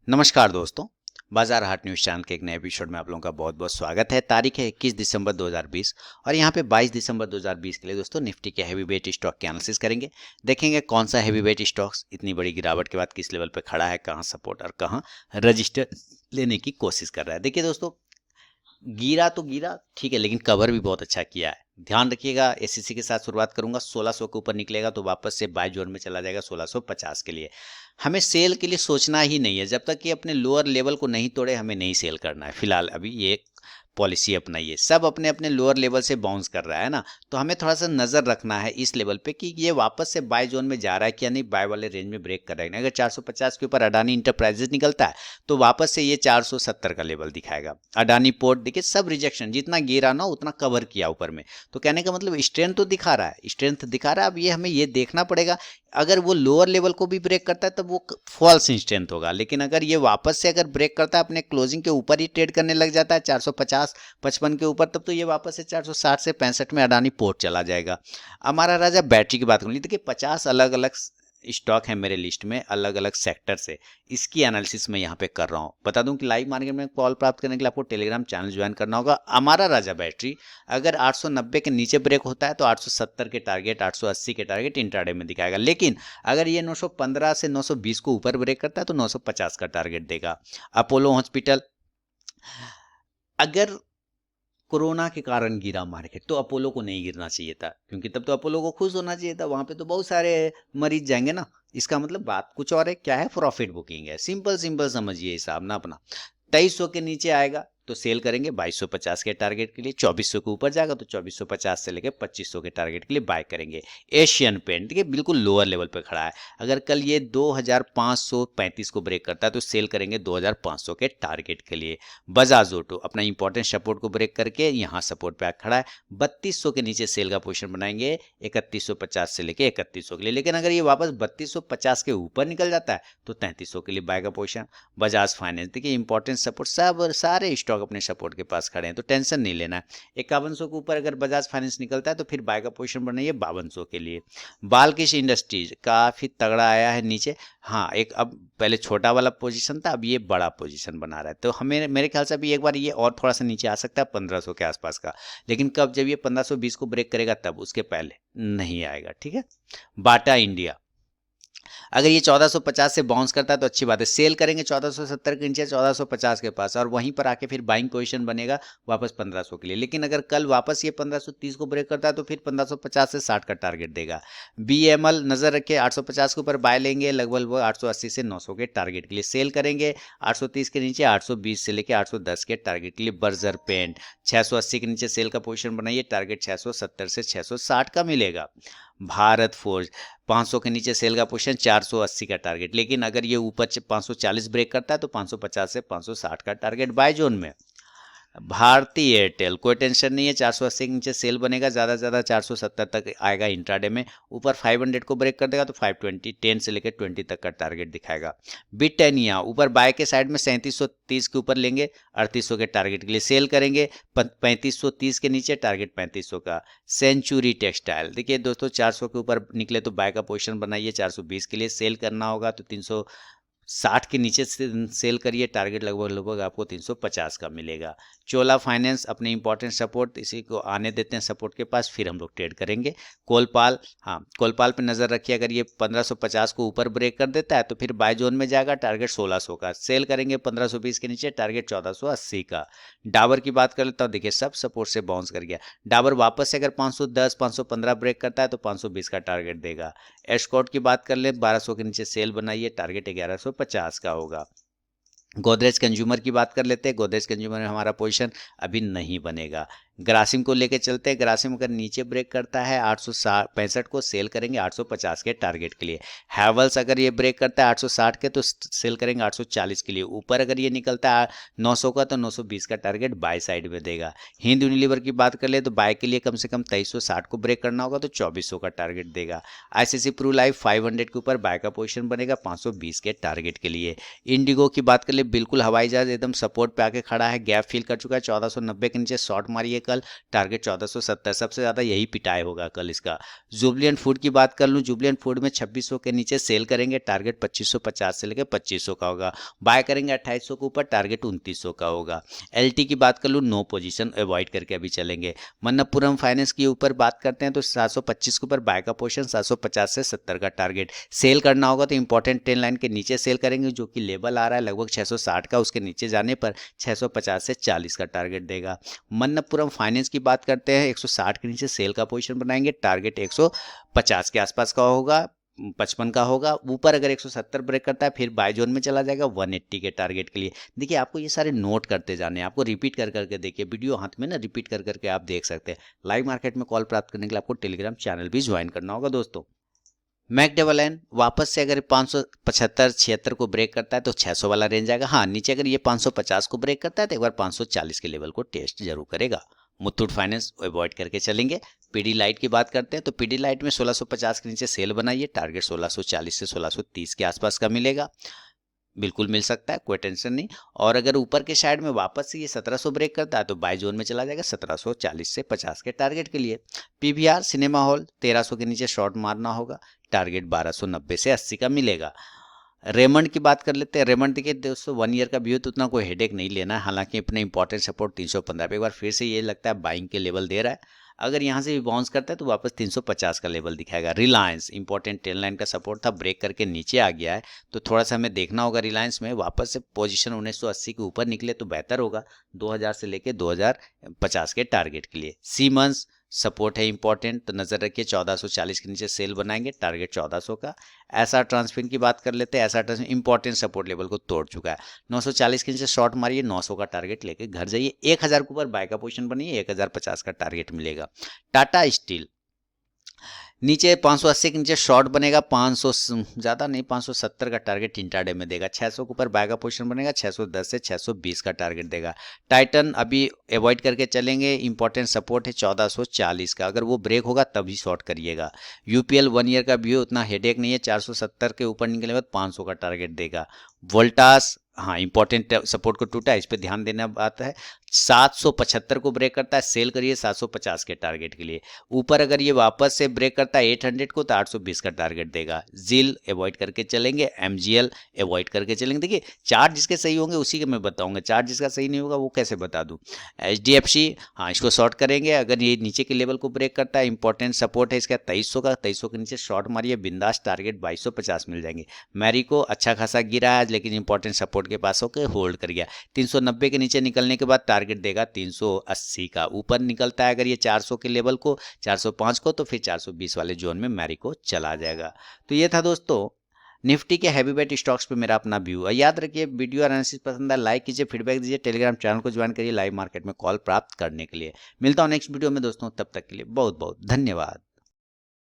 नमस्कार दोस्तों, बाजार हाट न्यूज़ चैनल के एक नए एपिसोड में आप लोगों का बहुत-बहुत स्वागत है। तारीख है 21 दिसंबर 2020 और यहाँ पे 22 दिसंबर 2020 के लिए दोस्तों निफ्टी के हैवी वेट स्टॉक की एनालिसिस करेंगे। देखेंगे कौन सा हैवी वेट स्टॉक्स इतनी बड़ी गिरावट के बाद किस लेवल पे खड़ा है, कहाँ सपोर्ट और कहाँ रजिस्टर लेने की कोशिश कर रहा है। देखिए दोस्तों, गिरा तो गिरा ठीक है, लेकिन कवर भी बहुत अच्छा किया है। ध्यान रखिएगा, एससीसी के साथ शुरुआत करूंगा, 1600 के ऊपर निकलेगा तो वापस से बाय जोन में चला जाएगा 1650 के लिए। हमें सेल के लिए सोचना ही नहीं है, जब तक कि अपने लोअर लेवल को नहीं तोड़े हमें नहीं सेल करना है। फिलहाल अभी ये पॉलिसी अपनाइए। सब अपने अपने लोअर लेवल से बाउंस कर रहा है ना, तो हमें थोड़ा सा नजर रखना है इस लेवल पे कि ये वापस से बाय जोन में जा रहा है कि या नहीं, बाय वाले रेंज में ब्रेक कर रहा है। अगर 450 के ऊपर अडानी इंटरप्राइजेज निकलता है तो वापस से ये 470 का लेवल दिखाएगा। अडानी पोर्ट देखिए, सब रिजेक्शन, जितना गिरा ना उतना कवर किया ऊपर में, तो कहने का मतलब स्ट्रेंथ तो दिखा रहा है, स्ट्रेंथ दिखा रहा है। अब ये हमें ये देखना पड़ेगा, अगर वो लोअर लेवल को भी ब्रेक करता है तब वो फॉल्स इंस्टेंट होगा। लेकिन अगर ये वापस से अगर ब्रेक करता है, अपने क्लोजिंग के ऊपर ही ट्रेड करने लग जाता है 450 55 के ऊपर, तब तो ये वापस से 460 से 65 में अडानी पोर्ट चला जाएगा। हमारा राजा बैटरी की बात करूँ, देखिए 50 अलग अलग स्टॉक है मेरे लिस्ट में, अलग अलग सेक्टर से। इसकी एनालिसिस मैं यहाँ पे कर रहा हूँ। बता दूं कि लाइव मार्केट में कॉल प्राप्त करने के लिए आपको टेलीग्राम चैनल ज्वाइन करना होगा। हमारा राजा बैटरी अगर 890 के नीचे ब्रेक होता है तो 870 के टारगेट, 880 के टारगेट इंट्राडे में दिखाएगा। लेकिन अगर ये 915 से 920 को ऊपर ब्रेक करता है तो 950 का टारगेट देगा। अपोलो हॉस्पिटल, अगर कोरोना के कारण गिरा मार्केट तो अपोलो को नहीं गिरना चाहिए था, क्योंकि तब तो अपोलो को खुश होना चाहिए था, वहां पे तो बहुत सारे मरीज जाएंगे ना। इसका मतलब बात कुछ और है, क्या है, प्रॉफिट बुकिंग है। सिंपल सिंपल समझिए हिसाब ना अपना। 2300 के नीचे आएगा तो सेल करेंगे 2250 के टारगेट के लिए। 2400 के ऊपर जाएगा तो 2450 से लेकर 2500 के टारगेट के लिए बाय करेंगे। एशियन पेंट देखिए बिल्कुल लोअर लेवल पे खड़ा है, अगर कल ये 2535 को ब्रेक करता है तो सेल करेंगे 2500 के टारगेट के लिए। बजाज ऑटो अपना इंपॉर्टेंट सपोर्ट को ब्रेक करके यहाँ सपोर्ट पे खड़ा है, 3200 के नीचे सेल का पोजीशन बनाएंगे 3150 से लेके 3100 के लिए। लेकिन अगर ये वापस 3250 के ऊपर निकल जाता है तो 3300 के लिए बाय का पोजीशन। बजाज फाइनेंस देखिए इंपॉर्टेंट सपोर्ट, सब सारे स्टॉक अपने सपोर्ट के पास खड़े हैं, तो टेंशन नहीं लेना है। 5100 के ऊपर अगर बजाज फाइनेंस निकलता है तो फिर बाय का पोजीशन बनाइए 5200 के लिए। बालकृष्ण इंडस्ट्रीज काफी तगड़ा आया है नीचे। हाँ, एक अब पहले छोटा वाला पोजीशन था, अब ये बड़ा पोजीशन बना रहा है, तो हमें मेरे ख्याल से अभी एक बार ये और थोड़ा सा नीचे आ सकता है 1500 के आसपास का। लेकिन कब, जब ये 1520 को ब्रेक करेगा तब, उसके पहले नहीं आएगा। ठीक है। बाटा इंडिया, अगर ये 1450 से बाउंस करता है तो अच्छी बात है, सेल करेंगे 1470 के नीचे 1450 के पास, और वहीं पर आके फिर बाइंग पोजीशन बनेगा वापस 1500 के लिए। लेकिन अगर कल वापस ये 1530 को ब्रेक करता है तो फिर 1550 से 60 का टारगेट देगा। बीएमएल नजर रखे 850 के ऊपर बाय लेंगे, लगभग 880 से 900 के टारगेट के लिए सेल करेंगे। 830 के नीचे 820 से लेकर 810 के टारगेट के लिए। बर्जर पेंट 680 के नीचे सेल का पोजीशन बनाइए, टारगेट 670 से 660 का मिलेगा। भारत फोर्ज 500 के नीचे सेल का पोजीशन, 480 का टारगेट। लेकिन अगर ये ऊपर 540 ब्रेक करता है तो 550 से 560 का टारगेट बाय जोन में। भारती एयरटेल कोई टेंशन नहीं है, 480 के नीचे सेल बनेगा, ज़्यादा से ज़्यादा 470 तक आएगा इंट्राडे में। ऊपर 500 को ब्रेक कर देगा तो 520 10 से लेकर 20 तक का टारगेट दिखाएगा। ब्रिटानिया ऊपर बाय के साइड में 3730 के ऊपर लेंगे, 3800 के टारगेट के लिए सेल करेंगे। 3530 के नीचे टारगेट 3500 का। सेंचुरी टेक्सटाइल देखिए दोस्तों, 400 के ऊपर निकले तो बाय का पोजीशन बनाइए, 420 के लिए सेल करना होगा तो 360 के नीचे से सेल करिए, टारगेट लगभग लगभग आपको 350 का मिलेगा। चोला फाइनेंस अपने इंपॉर्टेंट सपोर्ट, इसी को आने देते हैं सपोर्ट के पास, फिर हम लोग ट्रेड करेंगे। कोलपाल, हाँ कोलपाल पे नज़र रखिए, अगर ये 1550 को ऊपर ब्रेक कर देता है तो फिर बाय जोन में जाएगा, टारगेट 1600 का। सेल करेंगे 1520 के नीचे, टारगेट 1480 का। डाबर की बात कर लेता हूँ, देखिए सब सपोर्ट से बाउंस कर गया। डाबर वापस से अगर 510 515 ब्रेक करता है तो 520 का टारगेट देगा। एस्कॉर्ट की बात कर ले, 1200 के नीचे सेल बनाइए, टारगेट 1150 का होगा। गोदरेज कंज्यूमर की बात कर लेते हैं, गोदरेज कंज्यूमर में हमारा पोजीशन अभी नहीं बनेगा। ग्रासिम को लेके चलते हैं, ग्रासिम अगर नीचे ब्रेक करता है 865 को सेल करेंगे 850 के टारगेट के लिए। हैवल्स अगर ये ब्रेक करता है 860 के तो सेल करेंगे 840 के लिए। ऊपर अगर ये निकलता है 900 का तो 920 का टारगेट बाय साइड में देगा। हिंद यूनिलीवर की बात कर ले तो बाय के लिए कम से कम 2360 को ब्रेक करना होगा तो 2400 का टारगेट देगा। आईसीसी प्रू लाइफ 500 के ऊपर बाय का पोजीशन बनेगा 520 के टारगेट के लिए। इंडिगो की बात कर ले, बिल्कुल हवाई जहाज एकदम सपोर्ट पे आके खड़ा है, गैप फिल कर चुका है, 1490 के नीचे शॉर्ट मारिए कल, टारगेट 1470, सबसे ज़्यादा यही पिटाई होगा कल इसका। जुबलिएंट फूड की बात कर लूँ, जुबलिएंट फूड में 2600 के नीचे सेल करेंगे, टारगेट 2550 से लेकर 2500 का होगा। बाय करेंगे 2800 के ऊपर, टारगेट 2900 का होगा। एलटी की बात कर लूँ, नो पोजीशन अवॉइड करके अभी चलेंगे। मन्नप्पुरम फाइनेंस के ऊपर बात करते हैं तो 725 के ऊपर बाय का पोजीशन, 750 से 70 का टारगेट। सेल करना होगा तो इंपॉर्टेंट ट्रेंड लाइन के नीचे सेल करेंगे, जो कि लेवल आ रहा है लगभग 660 का, उसके नीचे जाने पर 650 से 40 का टारगेट देगा। मन्नप्पुरम फाइनेंस की बात करते हैं, 160 के नीचे सेल का पोजीशन बनाएंगे, टारगेट 150 के आसपास का होगा, 55 का होगा। ऊपर अगर 170 ब्रेक करता है फिर बाय जोन में चला जाएगा 180 के टारगेट के लिए। देखिए आपको ये सारे नोट करते जाने हैं, आपको रिपीट कर करके देखिए, वीडियो हाथ में ना रिपीट कर करके आप देख सकते हैं। लाइव मार्केट में कॉल प्राप्त करने के लिए आपको टेलीग्राम चैनल भी ज्वाइन करना होगा दोस्तों। मैकडबल वापस से अगर 575-76 को ब्रेक करता है तो 600 वाला रेंज आएगा। हाँ, नीचे अगर ये 550 को ब्रेक करता है तो एक बार 540 के लेवल को टेस्ट जरूर करेगा। मुथूट फाइनेंस अवॉइड करके चलेंगे। पीडी लाइट की बात करते हैं तो पीडी लाइट में 1650 के नीचे सेल बनाइए, टारगेट 1640 से 1630 के आसपास का मिलेगा, बिल्कुल मिल सकता है, कोई टेंशन नहीं। और अगर ऊपर के साइड में वापस से ये 1700 ब्रेक करता है तो बाय जोन में चला जाएगा 1740 से 50 के टारगेट के लिए। पीवीआर सिनेमा हॉल 1300 के नीचे शॉर्ट मारना होगा, टारगेट 1290 से 80 का मिलेगा। रेमंड की बात कर लेते हैं। रेमंड देखिए दोस्तों 1 ईयर का व्यू तो उतना कोई हेडेक नहीं लेना है, हालांकि अपने इंपॉर्टेंट सपोर्ट 315 पे एक बार फिर से ये लगता है बाइंग के लेवल दे रहा है। अगर यहाँ से भी बाउंस करता है तो वापस 350 का लेवल दिखाएगा। रिलायंस इंपॉर्टेंट ट्रेंड लाइन का सपोर्ट था, ब्रेक करके नीचे आ गया है, तो थोड़ा सा हमें देखना होगा रिलायंस में वापस से पोजीशन 1980 के ऊपर निकले तो बेहतर होगा, 2000 से लेके 2050 के टारगेट के लिए। सीमेंस सपोर्ट है इंपॉर्टेंट, तो नजर रखिए 1440 के नीचे सेल बनाएंगे, टारगेट 1400 का। एसआर ट्रांसफिन की बात कर लेते हैं। SR Transfin important support level को तोड़ चुका है, 940 के नीचे शॉर्ट मारिए, 900 का टारगेट लेके घर जाइए। 1000 के ऊपर बाय का पोजीशन बनिए, 1050 का टारगेट मिलेगा। टाटा स्टील नीचे 580 के नीचे शॉर्ट बनेगा, 500 ज़्यादा नहीं 570 का टारगेट इंट्राडे में देगा। 600 के ऊपर बाय का पोजीशन बनेगा, 610 से 620 का टारगेट देगा। टाइटन अभी अवॉइड करके चलेंगे, इंपॉर्टेंट सपोर्ट है 1440 का, अगर वो ब्रेक होगा तभी शॉर्ट करिएगा। यूपीएल 1 ईयर का व्यू उतना हेडेक नहीं है, 470 के ऊपर निकले बाद 500 का टारगेट देगा। वोल्टास हाँ इंपॉर्टेंट सपोर्ट को टूटा है, इस पर ध्यान देना बात है। 775 को ब्रेक करता है, सेल करिए 750 के टारगेट के लिए। ऊपर अगर ये वापस से ब्रेक करता है 800 को तो 820 का टारगेट देगा। जिल अवॉइड करके चलेंगे, एमजीएल अवॉइड करके चलेंगे। देखिए चार्ट जिसके सही होंगे उसी के मैं बताऊंगा, चार्ट जिसका सही नहीं होगा वो कैसे बता दूं। एचडीएफसी हाँ इसको शॉर्ट करेंगे, अगर ये नीचे के लेवल को ब्रेक करता है, इंपॉर्टेंट सपोर्ट है इसका 2300 का, 2300 के नीचे शॉर्ट मारिए बिंदास, टारगेट 2250 मिल जाएंगे। मैरिको अच्छा खासा गिरा है लेकिन इंपॉर्टेंट सपोर्ट के पास होकर होल्ड कर गया। 390 के नीचे निकलने के बाद टारगेट देगा 380 का। ऊपर निकलता है अगर ये 400 के लेवल को, 405 को, तो फिर 420 वाले जोन में मैरिको चला जाएगा। तो ये था दोस्तों निफ्टी के हैवी वेट स्टॉक्स पे मेरा अपना व्यू है। याद रखिए वीडियो एनालिसिस पसंद है लाइक कीजिए, फीडबैक दीजिए, टेलीग्राम चैनल को ज्वाइन करिए लाइव मार्केट में कॉल प्राप्त करने के लिए। मिलता हूँ नेक्स्ट वीडियो में दोस्तों, तब तक के लिए बहुत बहुत धन्यवाद।